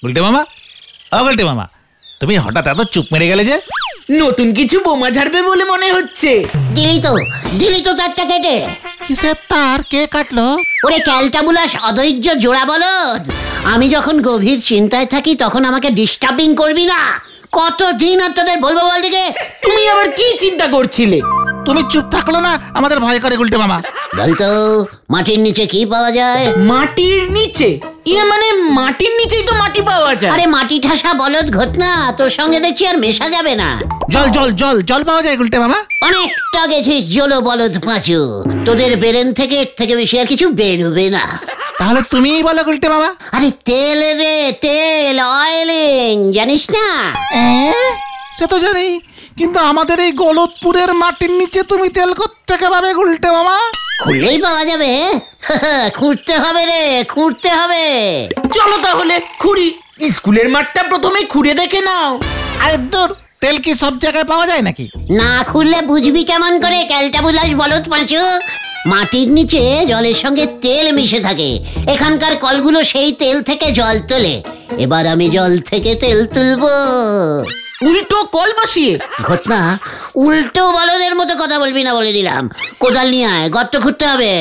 গুলটে মামা, ও গুলটে মামা, তুমি হঠাৎ এত চুপ মেরে গেলে যে? নতুন কিছু বোমা ঝাড়বে বলে মনে হচ্ছে। দিলি তো তারটা কেটে। কিসের তার? কে কাটলো? ওরে ক্যালটাবুলাস অধৈর্য জোড়া বলদ, আমি যখন গভীর চিন্তায় থাকি তখন আমাকে ডিস্টার্বিং করবি না। কতদিন আর তোদের বলবো বল দিকে। তুমি আবার কি চিন্তা করছিলে? তুমি চুপ থাকলো না, আমাদের ভয় করে গুলটে মামা। বলতো মাটির নিচে কি পাওয়া যায়? মাটির নিচে? মানে মাটির নিচেই তো মাটি পাওয়া যায়। আরে মাটি ঠাসা বলদ ঘটনা, তোর সঙ্গে দেখছি আর মেশা যাবে না। জল জল জল জল পাওয়া যায় গুলটে মামা। অনেকটা গেছিস জলো বলদ পাঁচু, তোদের বেরেন থেকে এর থেকে বেশি আর কিছু বেরোবে না। তাহলে তুমিই বলো গুলটে মামা। আরে তেল রে, তেল, অয়েলিং, জানিস না? সে তো জানি, কিন্তু আমাদের এই গলতপুরের মাটির নিচে তুমি তেল কোত্থেকে পাবে গুলটে মামা? খুললেই পাওয়া যাবে। খুঁড়তে হবে রে, খুঁড়তে হবে। চলো তাহলে খুঁড়ি। স্কুলের মাঠটা প্রথমে খুঁড়ে দেখে নাও। আরে দূর, তেল কি সব জায়গায় পাওয়া যায় নাকি? না খুললে বুঝবি কেমন করে ক্যালটাবুলাস বলদ পাঁচু? মাটির নিচে জলের সঙ্গে তেল মিশে থাকে, এখানকার কলগুলো সেই তেল থেকে জল তোলে। এবার আমি জল থেকে তেল তুলবো। উল্টো কল বসিয়ে? ঘটনা, উল্টো বলদের মতো কথা বলবি না বলে দিলাম। কোদাল নিয়ে আয়, গর্ত খুঁড়তে হবে।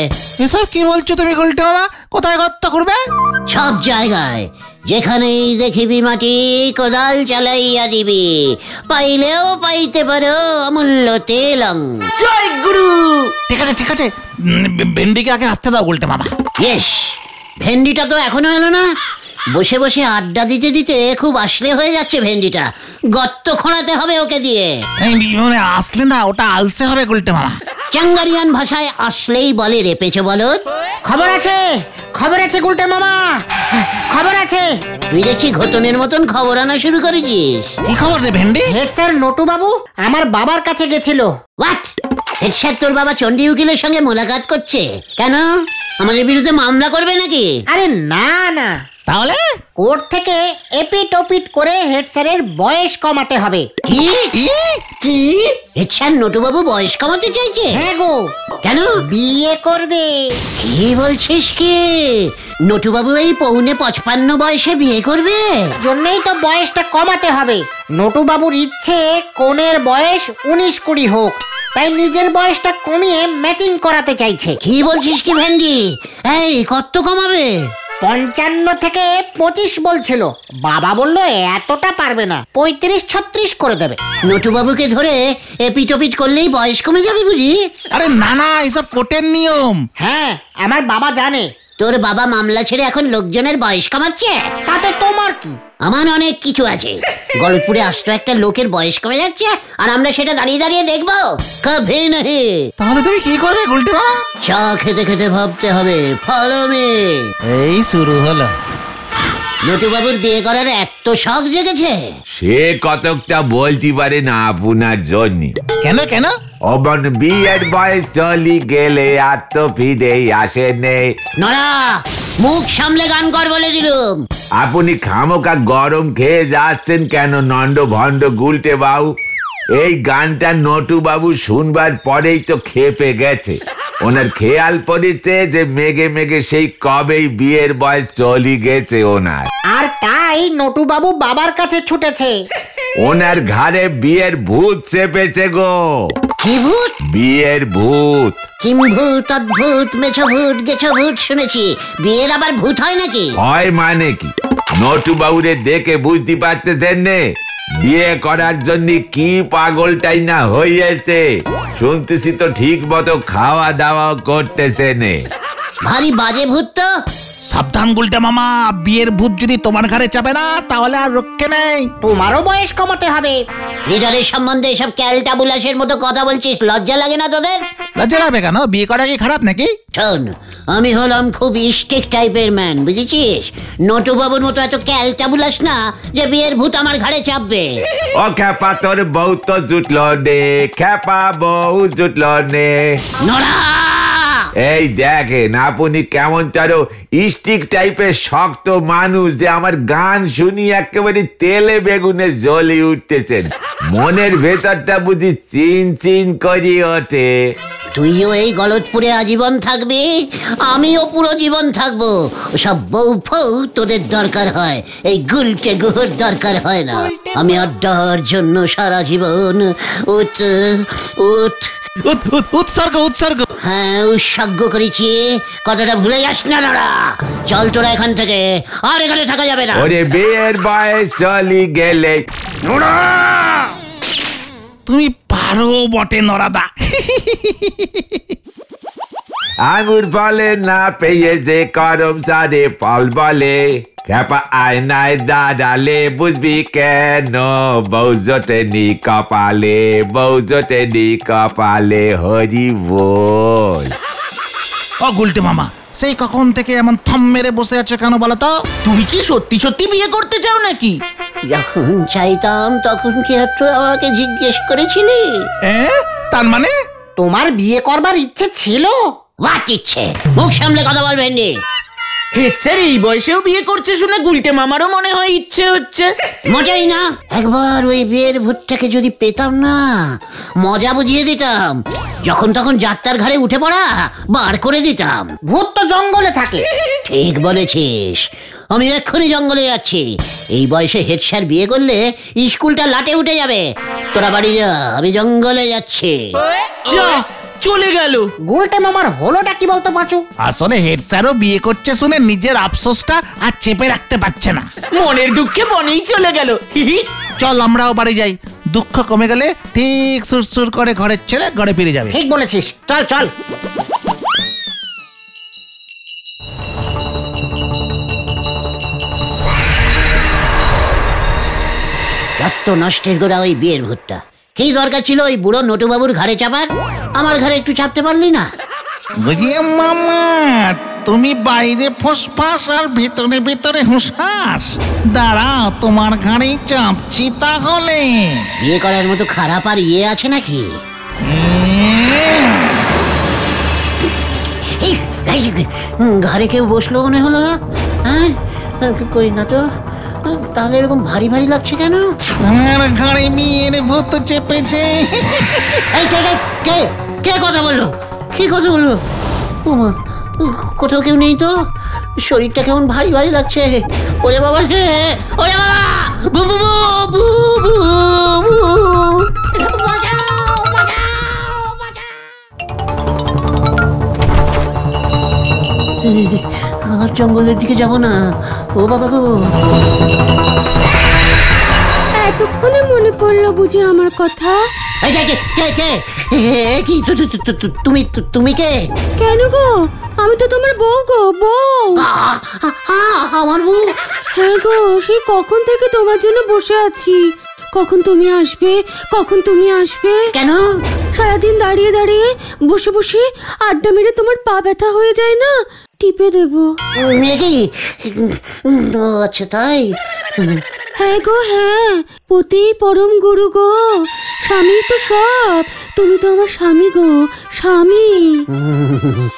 এসব কি বলছো তুমি গুলটে মামা? কোথায় গর্ত করবে? সব জায়গায়, যেখানেই দেখিবি মাটি কোদাল চালাইয়া দিবি, পাইলেও পাইতে পারো অমূল্য তেলং। জয় গুরু। ঠিক আছে ঠিক আছে, ভেন্ডিকে আগে আসতে দাও গুলটে মামা। ইয়েস, ভেন্ডিটা তো এখনো এলো না। বসে বসে আড্ডা দিতে দিতে খুব আসলে হয়ে যাচ্ছে ভেন্ডিটা। গর্ত খোঁড়াতে হবে ওকে দিয়ে। মানে আসলে না, ওটা আলসে হবে গুলটে মামা। চাঙ্গারিয়ান ভাষায় আসলেই বলে রেপেছে বলদ। খবর আছে, খবর আছে গুলটে মামা, খবর আছে। তুই দেখছি ঘটনের মতন খবর আনা শুরু করেছিস। কি খবর রে ভেন্ডি? হেড স্যার নটু বাবু আমার বাবার কাছে গেছিল। হোয়াট? হেড স্যার তোর বাবা চন্ডী উকিলের সঙ্গে মোলাকাত করছে? কেন, আমাদের বিরুদ্ধে মামলা করবে নাকি? আরে না না, তাহলে কোর্ট থেকে এপিট ওপিট করে হেড স্যারের বয়স কমাতে হবে। কি কি? হেড স্যার নটুবাবু বয়স কমাতে চাইছে? হ্যাঁ গো। কেন? বিয়ে করবে। কি বলছিস কি? নটুবাবু এই 55 বয়সে বিয়ে করবে? জন্যই তো বয়সটা কমাতে হবে। নটু বাবুর ইচ্ছে কোনের বয়স 19-20 হোক, তাই নিজের বয়সটা কমিয়ে ম্যাচিং করাতে চাইছে। কি বলছিস কি ভেন্ডি? এই কত কমাবে? 55 থেকে 25 বলছিল, বাবা বলল এতটা পারবে না, 35-36 করে দেবে। নটুবাবুকে ধরে এপিটোপিট করলেই বয়স কমে যাবে বুঝি? আরে না না, এসব কোর্টের নিয়ম। হ্যাঁ, আমার বাবা জানে। তোর বাবা মামলা ছেড়ে এখন লোকজনের বয়স কমাচ্ছে? তাতে তোমার কি? আমার অনেক কিছু আছে। গলতপুরে আসতো একটা লোকের বয়স কমে যাচ্ছে, আর আমরা সেটা দাঁড়িয়ে দাঁড়িয়ে দেখবো? কবে নাহি। তাহলে তুমি কি করবে গুলটে মামা? চা খেতে খেতে ভাবতে হবে। Follow me. এই শুরু হলো। নটুবাবুর বিয়ে করার এত শখ জেগেছে? সে কতকটা বলতে পারে না আপনার জন্য। কেন কেন? অবন বিয়ের বয়স চলি গেলে আর তো ফিরে আসে নেই। নড়া, মুখ সামলে গান কর বলে দিলুম। আপনি খামোকা গরম খেয়ে যাচ্ছেন কেন নন্দ ভণ্ড গুলটে বাবু? এই গানটা নটু বাবু শুনবার পরেই তো খেপে গেছে। ওনার খেয়াল পড়েছে যে মেঘে মেঘে সেই কবেই বিয়ের বয়স চলি গেছে ওনার, আর তাই নটু বাবু বাবার কাছে ছুটেছে। ওনার ঘাড়ে বিয়ের ভূত চেপেছে গো। কি ভূত? বিয়ের ভূত। কিম ভূত, অদ্ভুত, মেছো ভূত, গেছো ভূত শুনেছি, বিয়ের আবার ভূত হয় নাকি? হয় মানে কি? নটু বাবুরে দেখে বুঝতে পারতেছেন নে বিয়ে করার জন্য কি পাগলটাই না হইয়েছে। শুনতেছি তো ঠিক মতো খাওয়া দাওয়া করতেছে নে। ভারী বাজে ভূত তো। সাবধান গুলটে মামা, বিয়ের ভূত যদি তোমার ঘরে চাপে না তাহলে আর রক্ষে নেই। তোমারও বয়স কমাতে হবে। লিডারের সম্বন্ধে এসব ক্যালটাবুলাসের মতো কথা বলছিস, লজ্জা লাগে না তোদের? লজ্জা লাগবে কেন? বিয়ে করা কি খারাপ নাকি? শোন, আমি হলাম খুব স্ট্রিক্ট টাইপের ম্যান, বুঝেছিস? নটুবাবুর মতো এত ক্যালটাবুলাস না যে বিয়ের ভূত আমার ঘাড়ে চাপবে। ও খ্যাপা, তোর বউ তো জুটলো নে, খ্যাপা বউ জুটলো নে। নড়া! এই দেখেন আপনি কেমন তারও স্টিক টাইপের শক্ত মানুষ যে আমার গান শুনি একেবারে তেলে বেগুনে জ্বলে উঠতেছেন। মনের ভেতরটা বুঝি চিন চিন করি ওঠে। তুইও এই গলতপুরে আজীবন থাকবি, আমিও পুরো জীবন থাকবো। সব বউ ফউ তোদের দরকার হয়, এই গুলটে গুহর দরকার হয় না। আমি আড্ডার জন্য সারা জীবন উৎসর্গ। হ্যাঁ, উৎসর্গ করেছি, কথাটা ভুলে যাস না নড়া। চল তোরা এখান থেকে, আর এখানে থাকা যাবে না। ওরে বিয়ের বয়স চলি গেলে তুমি পারো বটে নরাদা। আঙুর বলে না পেয়ে যে করম সারে ফল বলে, খেপা আয়নায় দাঁড়ালে বুঝবি কেন, বউ জোটেনি কপালে, বউ জোটেনি কপালে, হরি বল। ও গুলটে মামা, সেই কখন থেকে এমন থম মেরে বসে আছে কেন বলো তো? তুমি কি সত্যি সত্যি বিয়ে করতে চাও নাকি? যখন চাইতাম তখন কি তুই আমাকে জিজ্ঞেস করেছিলি? তার মানে তোমার বিয়ে করবার ইচ্ছে ছিল? হোয়াট ইচ্ছে? মুখ সামলে কথা বলবেন নি। হেড স্যার এই বয়সেও বিয়ে করছে শুনে গুলটে মামারও মনে হয় ইচ্ছে হচ্ছে। মোটেই না। একবার ওই বিয়ের ভূতটাকে যদি পেতাম না, মজা বুঝিয়ে দিতাম। যখন তখন যাত্রার ঘাড়ে উঠে পড়া বার করে দিতাম। ভূত তো জঙ্গলে থাকে। ঠিক বলেছিস, আমি এক্ষুনি জঙ্গলে যাচ্ছি। এই বয়সে হেড স্যার বিয়ে করলে স্কুলটা লাটে উঠে যাবে। তোরা বাড়ি যা, আমি জঙ্গলে যাচ্ছি। যা, চলে গেল। গুলটে মামার হলোটা কি বলতো পাঁচু? আসলে হেড স্যারও বিয়ে করছে শুনে নিজের আফসোসটা আর চেপে রাখতে পারছে না। মনের দুঃখে বনেই চলে গেল। চল আমরাও বাড়ি যাই, দুঃখ কমে গেলে ঠিক সুরসুর করে ঘরের ছেলে ঘরে ফিরে যাবে। ঠিক বলেছিস, চল চল। এত নষ্টের গোড়া ওই বিয়ের ভূতটা। কি দরকার ছিল ওই বুড়ো নটুবাবুর ঘাড়ে চাপার? আমার ঘরে একটু চাপতে পারলি না? বুঝিয়ে মামা, তুমি বাইরে ফোসফাস আর ভিতরে ভিতরে হুসহাস। দাঁড়াও, তোমার ঘাড়েই চাপছি তাহলে। বিয়ে করার মতো খারাপ আর ইয়ে আছে নাকি? ঘরে কেউ বসলো মনে হলো। হ্যাঁ, কই না তো। তাহলে এরকম ভারী ভারী লাগছে কেন? আমার ঘাড়ে বিয়ের ভূত চেপেছে। এই কে কে কথা বললো? কি কথা বললো? ওমা, কোথাও কেউ নেই তো। শরীরটা কেমন ভারী ভারী লাগছে। ওরে বাবা, হে ওরে বাবা, বু বু বু বু বু, বাঁচাও বাঁচাও বাঁচাও। আর জঙ্গলের দিকে যাব না। ও বাবা গো, এতক্ষণে মনে পড়লো বুঝি আমার কথা? তুমি কে? কেন গো, আমি তো তোমার বউ গো, বউ। আমার বউ? হ্যাঁ গো, সেই কখন থেকে তোমার জন্য বসে আছি। কখন তুমি আসবে, কখন তুমি আসবে। কেন? সারাদিন দাঁড়িয়ে দাঁড়িয়ে বসে বসে আড্ডা মেরে তোমার পা ব্যথা হয়ে যায় না, টিপে দেবো। আচ্ছা তাই? হ্যাঁ গো হ্যাঁ, পতি পরম গুরু গো, স্বামী তো সব। তুমি তো আমার স্বামী গো, স্বামী।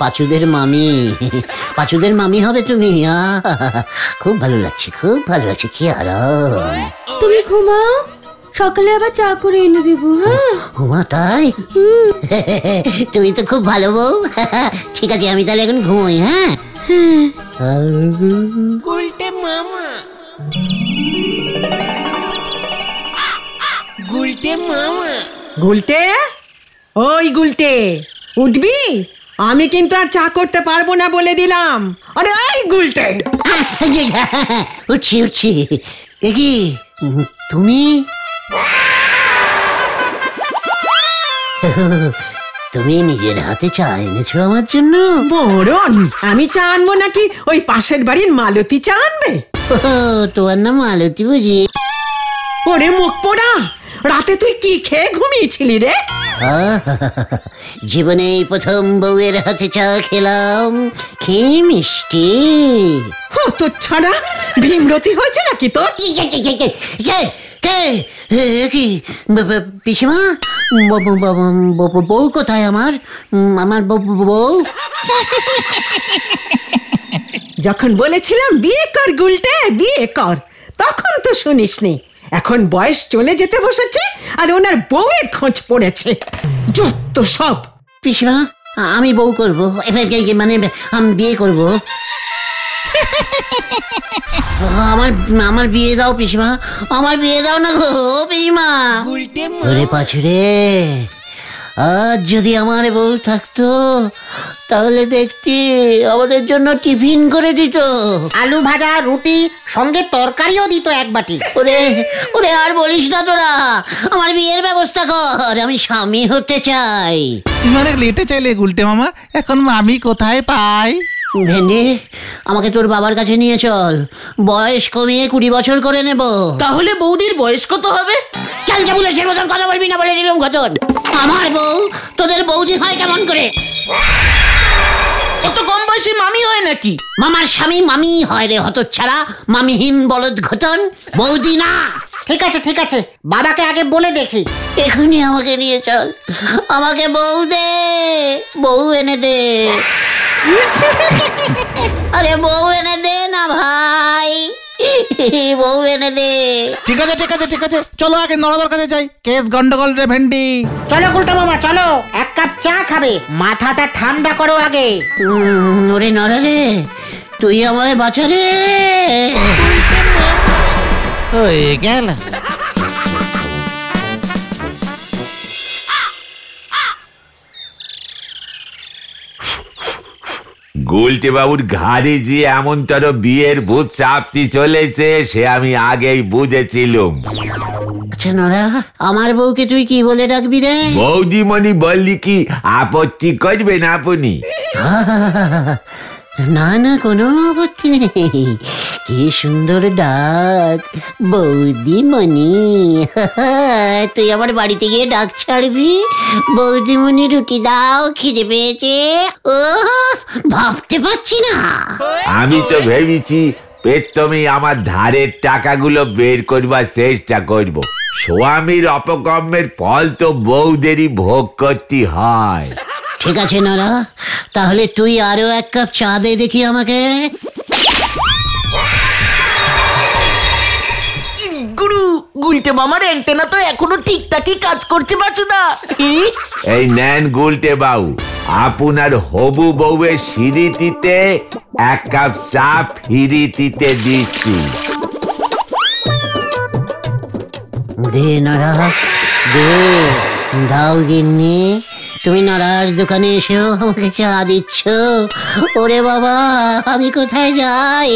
পাঁচুদের মামি, পাঁচুদের মামি হবে তুমি। খুব ভালো লাগছে, খুব ভালো লাগছে। কি আরাম। তুমি ঘুমাও, সকালে আবার চা করে এনে দেবো। হ্যাঁ ঘুমা তাই? তুমি তো খুব ভালো বউ। ঠিক আছে, আমি তাহলে এখন ঘুমোই। হ্যাঁ গুলটে মামা, গুলটে মামা। গুলটে, ওই গুলটে, উঠবি? আমি কিন্তু আর চা করতে পারবো না বলে দিলাম। আরে ওই গুলটে। উঠছি উঠছি। এ কি তুমি? তুমি নিজের হাতে চা এনেছো আমার জন্য? বরণ, আমি চা আনবো নাকি ওই পাশের বাড়ির মালতী চা আনবে? তোমার নাম মালতী বুঝি? ওরে মুখ পোড়া, রাতে তুই কি খেয়ে ঘুমিয়েছিলি রে? জীবনে এই প্রথম বউয়ের হাতে চা খেলাম। খেয়ে মিষ্টি। তোর ছাড়া ভীমরতি হয়েছে নাকি তোর? কি পিসিমা? বউ কোথায় আমার? আমার বউ? যখন বলেছিলাম বিয়ে কর গুলটে, বিয়ে কর, তখন তো শুনিসনি। এখন বয়স চলে যেতে বসেছে আর ওনার বউয়ের খোঁজ পড়েছে। যত সব। পিসমা, আমি বউ করবো, মানে আমি বিয়ে করবো। আমার বিয়ে দাও পিসমা, আমার বিয়ে দাও না গো পিসমা। ওরে পাছুরে, আজ যদি আমার বউ থাকতো তাহলে দেখতি আমাদের জন্য টিফিন করে দিত, আলু ভাজা, রুটি, সঙ্গে তরকারিও দিত এক বাটি। ওরে ওরে, আর বলিস না তোরা, আমার বিয়ের ব্যবস্থা কর, আমি স্বামী হতে চাই। তুমি অনেক লেটে চাইলে গুলটে মামা, এখন আমি কোথায় পাই? ভেন্ডি, আমাকে তোর বাবার কাছে নিয়ে চল, বয়স কমিয়ে 20 বছর করে নেব। তাহলে বৌদির বয়স কত হবে? ক্যালটা বুলেছের মতন কথা বলবি না বলে দিলাম ঘটন। আমার বউ তোদের বৌদি হয় কেমন করে? এত কম বয়সে মামি হয় নাকি? মামার স্বামী মামি হয় রে হতচ্ছাড়া, মামিহীন বলদ ঘটন, বৌদি না। ঠিক আছে ঠিক আছে, বাবাকে আগে বলে দেখি। এখনই আমাকে নিয়ে চল, আমাকে বউ দে, বউ এনে দে। আরে বউ এনে দে না ভাই, বউ এনে দে। ঠিক আছে ঠিক আছে ঠিক আছে, চলো আগে নড়াদার কাছে যাই, কেস গন্ডগোল রে ভেন্ডি। চলো গুলটে মামা চলো, এক কাপ চা খাবে, মাথাটা ঠান্ডা করো আগে। ওরে নড়া রে, তুই আমায় বাঁচা রে। হয়ে গেল। গুলটে বাবুর ঘাড়ে যে এমন তোর বিয়ের ভূত চাপতি চলেছে সে আমি আগেই বুঝেছিলুম। আচ্ছা নড়া, আমার বউকে তুই কি বলে ডাকবি রে? বৌদিমণি বললি কি আপত্তি করবেন আপনি? না না, কোনো আপত্তি নেই, কি সুন্দর ডাক, বৌদিমণি। তুই আমার বাড়িতে গিয়ে ডাক ছাড়বি, বৌদিমণি রুটি দাও, খিদে পেয়েছে। ও ভাবতে পারছি না। আমি তো ভেবেছি প্রথমেই আমার ধারের টাকাগুলো বের করবার চেষ্টা করব। স্বামীর অপকর্মের ফল তো বউদেরই ভোগ করতে হয়। ঠিক আছে নরা, তাহলে তুই আরো 1 কাপ চা দে দেখি আমাকে। গুরু, গুলটে মামার অ্যান্টেনা তো এখনো ঠিকঠাকই কাজ করছে বাচুদা। এই নেন গুলটে বাবু, আপনার হবু বউয়ের সিঁড়িটিতে 1 কাপ চা ফিরিটিতে দিচ্ছি। দে নরা, দে, দাও গিন্নি। তুমি নড়ার দোকানে এসেও আমাকে চা দিচ্ছ? ওরে বাবা, আমি কোথায় যাই?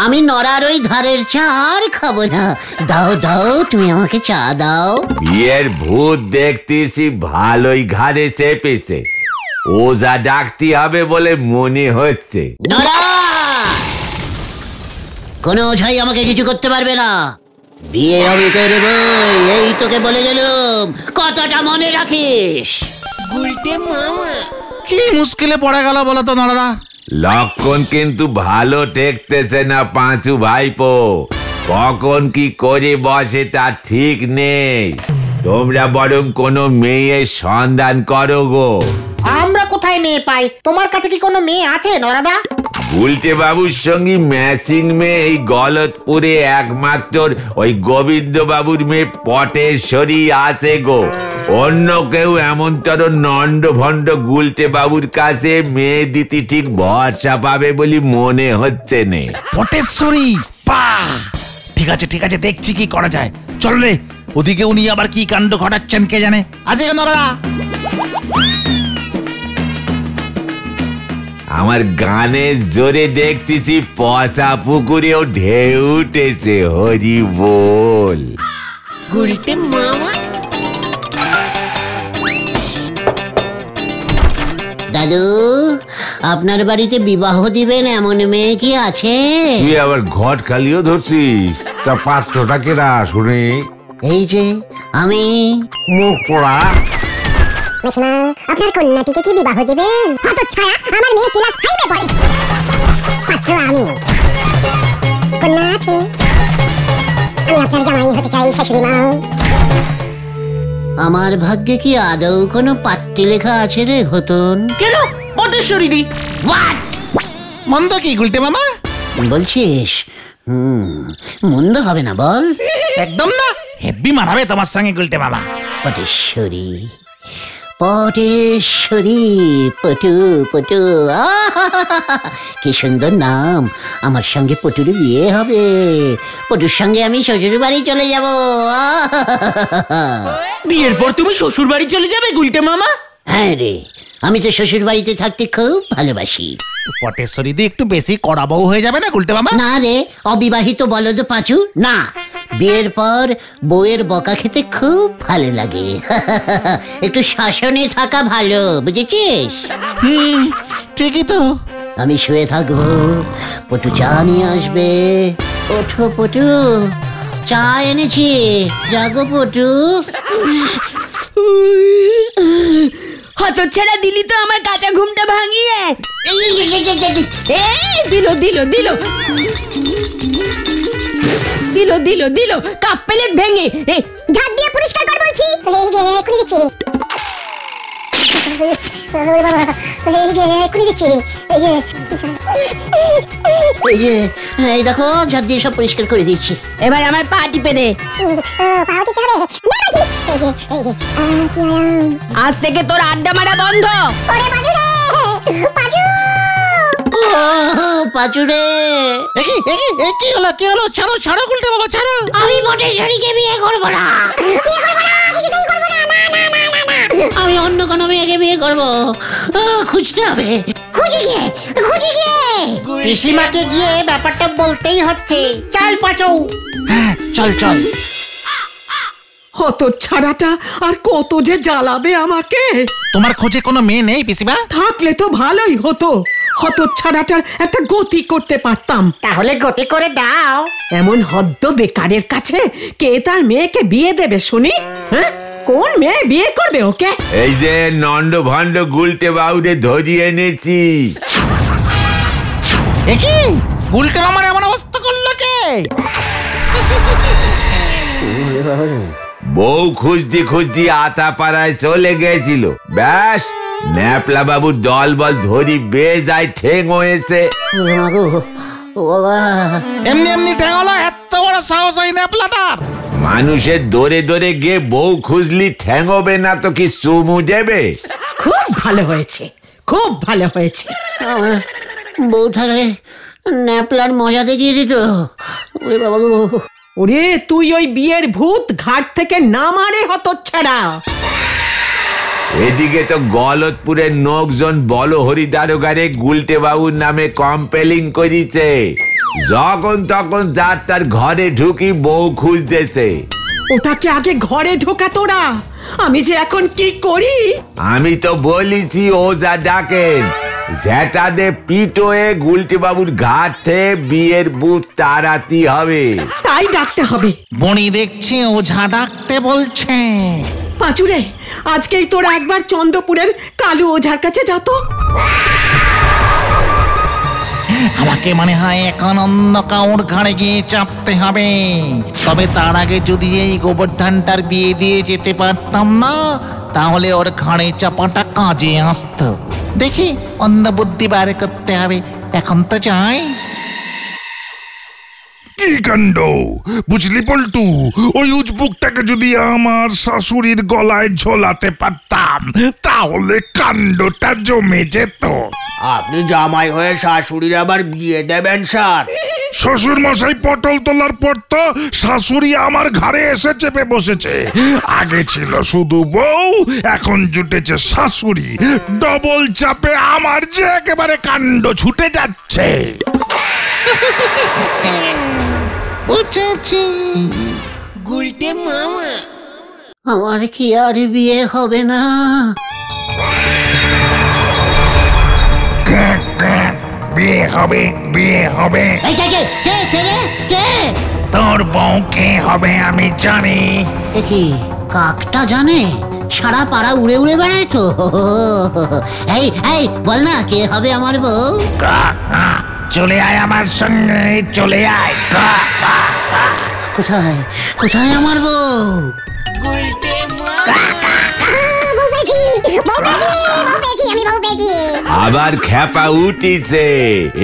আমি নড়ার ওই ধারের চা আর খাবো না। দাও দাও, তুমি আমাকে চা দাও। বিয়ের ভূত দেখতেছি ভালোই ঘাড়ে চেপেছে, ওজা ডাকতে হবে বলে মনে হচ্ছে। নড়া, কোনো ওঝাই আমাকে কিছু করতে পারবে না, বিয়ে আমি করব, এই তোকে বলে গেলুম, কথাটা মনে রাখিস। কি মুশকিলে পড়ে গেল বলো তো নড়াদা? লক্ষণ কিন্তু ভালো ঠেকতেছে না পাঁচু ভাইপো, কখন কি করে বসে তা ঠিক নেই। তোমরা বরং কোনো মেয়ের সন্ধান করো গো। আমরা কোথায় মেয়ে পাই? তোমার কাছে কি কোনো মেয়ে আছে নরাদা? গুলটে বাবুর সঙ্গে ম্যাচিং মেয়ে এই গলতপুরে একমাত্র ওই গোবিন্দ বাবুর মেয়ে পটেশ্বরী আছে গো। অন্য কেউ এমন তোর নন্ড ভণ্ড গুলটে বাবুর কাছে মেয়ে দিতে ঠিক ভরসা পাবে বলে মনে হচ্ছে নে। পটেশ্বরী, বাহ! ঠিক আছে ঠিক আছে, দেখছি কি করা যায়। চল রে, ওদিকে উনি আবার কি কাণ্ড ঘটাচ্ছেন কে জানে। আছে কেন আমার গানের জোরে দেখতেছি পচা পুকুরেও ঢেউ উঠেছে। হরি বল। গুলটে মামা। দাদু, আপনার বাড়িতে বিবাহ দিবেন এমন মেয়ে কি আছে? তুই আবার ঘট খালিও ধরছিস? তা পাত্রটা কেডা শুনি? এই যে আমি। মুখ পোড়া। কৃষ্ণা, আপনার কন্যাটিকে কি বিবাহ দিবেন? হতচ্ছাড়া, আমার মেয়ে কিনা খাইবে পড়ে। পাত্র আমি। কন্যা আছে, আমি আপনার জামাই হতে চাই শাশুড়ি মা। আমার ভাগ্যে কি আদৌ কোনো পাট্টি লেখা আছে রে ঘটন? কেন পটেশ্বরী? হোয়াট? মন্দ কি গুলটে মামা বলছিস? মন্দ হবে না বল? একদম না, হেব্বি মানাবে তোমার সঙ্গে গুলটে মামা। পটেশ্বরী, পটেশ্বরী। পটু পটু, কি সুন্দর নাম। আমার সঙ্গে পটুর বিয়ে হবে, পটুর সঙ্গে আমি শ্বশুর বাড়ি চলে যাব। বিয়ের পর তুমি শ্বশুর বাড়ি চলে যাবে গুলটে মামা? হ্যাঁ রে, আমি তো শ্বশুর বাড়িতে থাকতে খুব ভালোবাসি। পটেশ্বরী দি একটু বেশি কড়া বউ হয়ে যাবে না গুলটে মামা? না রে, অবিবাহিত বলদ পাঁচু না। বিয়ের পর বউয়ের বকা খেতে খুব ভালো লাগে। একটু শাসনে থাকা ভালো, বুঝেছিস? ঠিকই তো। আমি শুয়ে থাকবো, পটু চা নিয়ে আসবে। ওঠো পটু, চা এনেছি, জাগো পটু। হতচ্ছাড়া দিলি তো আমার কাঁচা ঘুমটা ভাঙিয়ে। দিল দিল দিল দিল দিল দিল কাপ প্লেট ভেঙে। ঝাড় দিয়ে পরিষ্কার কর বলছি। এই দেখো, ঝাড় দিয়ে সব পরিষ্কার করে দিচ্ছি। এবার আমার পা টিপে দে। আজ থেকে তোর আড্ডা মারা বন্ধ। পাচুরে, কি হলো কি হলো? ছাড়ো ছাড়ো গুলটে মামা, ছাড়ো। আমি পটেশ্বরীকে বিয়ে করবো না। আমি অন্য কোনো মেয়েকে বিয়ে করবো। খুঁজতে হবে। খুঁজে গিয়ে পিসিমাকে গিয়ে ব্যাপারটা বলতেই হচ্ছে। চল পাচু। হ্যাঁ, চল চল। হতচ্ছাড়াটা আর কত যে জ্বালাবে আমাকে। তোমার খোঁজে কোনো মেয়ে নেই পিসিমা? থাকলে তো ভালোই হতো, হতচ্ছাড়াটার একটা গতি করতে পারতাম। তাহলে গতি করে দাও। এমন হদ্দ বেকারের কাছে কে তার মেয়েকে বিয়ে দেবে শুনি? হ্যাঁ, কোন মেয়ে বিয়ে করবে ওকে? এই যে নন্দ ভণ্ড গুলটে বাউরে ধরিয়ে এনেছি। কি গুলটে মামার এমন অবস্থা করলো কে? বউ খুঁজতে খুঁজতে আতাপাড়ায় চলে গেছিল। ব্যাস, ন্যাপলা বাবুর দল বল ধরি বেজায় ঠেং হয়েছে। এমনি এমনি ঠেঙলো? এত বড় সাহস হয় ন্যাপলাটার? মানুষের দৌড়ে দৌড়ে গিয়ে বউ খুঁজলি ঠ্যাং হবে না তো কি চুমু দেবে? খুব ভালো হয়েছে, খুব ভালো হয়েছে। বউ থাকলে ন্যাপলার মজা দেখিয়ে দিত। ওরে বাবা গো। ওরে, তুই ওই বিয়ের ভূত ঘাট থেকে নামারে হতচ্ছাড়া। এদিকে তো গলতপুরের লোকজন বলহরি দারোগারে গুলটে বাবুর নামে কম্পেলিং করিছে। যখন তখন যার তার ঘরে ঢুকি বউ খুঁজতেছে। ওটাকে আগে ঘরে ঢোকা তোরা। আমি যে এখন কি করি? আমি তো বলিছি ওজা ডাকেন, ঝেঁটা দে পিটোয়ে গুলটে বাবুর ঘাট থেকে বিয়ের বুথ তাড়াতে হবে। তাই ডাকতে হবে। বনি দেখছি ওঝা ডাকতে বলছে। পাঁচুরে, আজকেই তোরা একবার চন্দ্রপুরের কালু ওঝার কাছে যা তো। আমাকে মনে হয় এখন অন্য কাউর ঘাড়ে গিয়ে চাপতে হবে। তবে তার আগে যদি এই গোবর্ধনটার বিয়ে দিয়ে যেতে পারতাম না, তাহলে ওর ঘাড়ে চাপাটা কাজে আসত। দেখি অন্য বুদ্ধি বার করতে হবে। এখন তো যাই। কি কাণ্ড! বুঝলি পল্টু, ওই উজবুকটাকে যদি আমার শাশুড়ির গলায় ঝোলাতে পারতাম তাহলে কাণ্ডটা জমে যেত। আপনি জামাই হয়ে শাশুড়ির আবার বিয়ে দেবেন স্যার? শ্বশুর মশাই পটল তোলার পর তো শাশুড়ি আমার ঘাড়ে এসে চেপে বসেছে। আগে ছিল শুধু বউ, এখন জুটেছে শাশুড়ি। ডবল চাপে আমার যে একেবারে কাণ্ড ছুটে যাচ্ছে। বুঝেছি। গুলটে মামা, আমার কি আর বিয়ে হবে না? বিয়ে হবে, বিয়ে হবে। এই কে কে কে রে? কে? তোর বউ কে হবে আমি জানি। কি কাকটা জানে? সারা পাড়া উড়ে উড়ে বেড়ায় তো। এই এই বল না, কে হবে আমার বউ? চলে আয় আমার সঙ্গে, চলে আয়। কোথায় কোথায় আমার বউ? গুলটে মামা। আমি বউ পেয়েছি। আবার খেপা উঠিছে।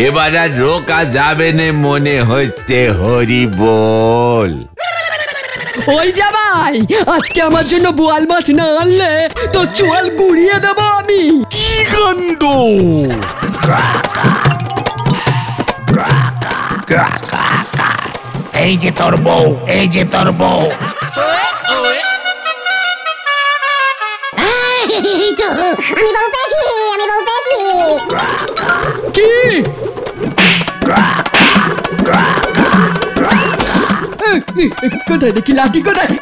এবার আর রোকা যাবে না মনে হচ্ছে। হরি বল। ওই জামাই, আজকে আমার জন্য বোয়াল মাছ না আনলে তো চোয়াল গুড়িয়ে দেবো আমি। কি কাণ্ড! এই যে তোর বউ, এই যে তোর বউ। এই তো, আমি বউ পেয়েছি, আমি বউ পেয়েছি। কি? কোথায় দেখি লাঠি, কোথায়?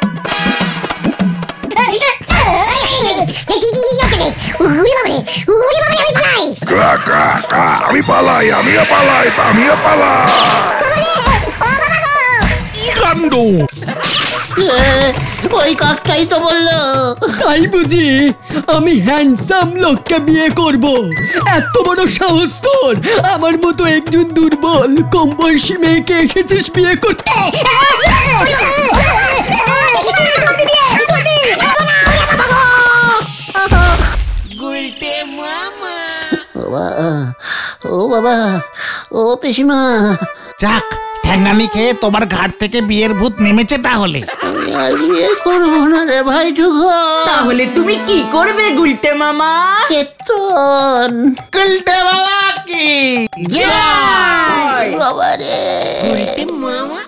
আমি পালাই, আমিও পালাই, আমিও পালাই। কি কাণ্ড! ওই কাকটাই তো বললো। তাই বুঝি আমি হ্যান্ডসাম লোককে বিয়ে করব? এত বড় সাহস তোর! আমার মতো একজন দুর্বল কম বয়সী মেয়েকে এসেছিস বিয়ে করতে? ও বাবা, ও পিসিমা, যাক, ঠ্যাঙ্গানি খেয়ে তোমার ঘাট থেকে বিয়ের ভূত নেমেছে তাহলে। আমি আর বিয়ে করবো না রে ভাই যুগো। তাহলে তুমি কি করবে গুলটে মামা? কেতন গুলটে বাবা কি বাবা রে। গুলটে মামা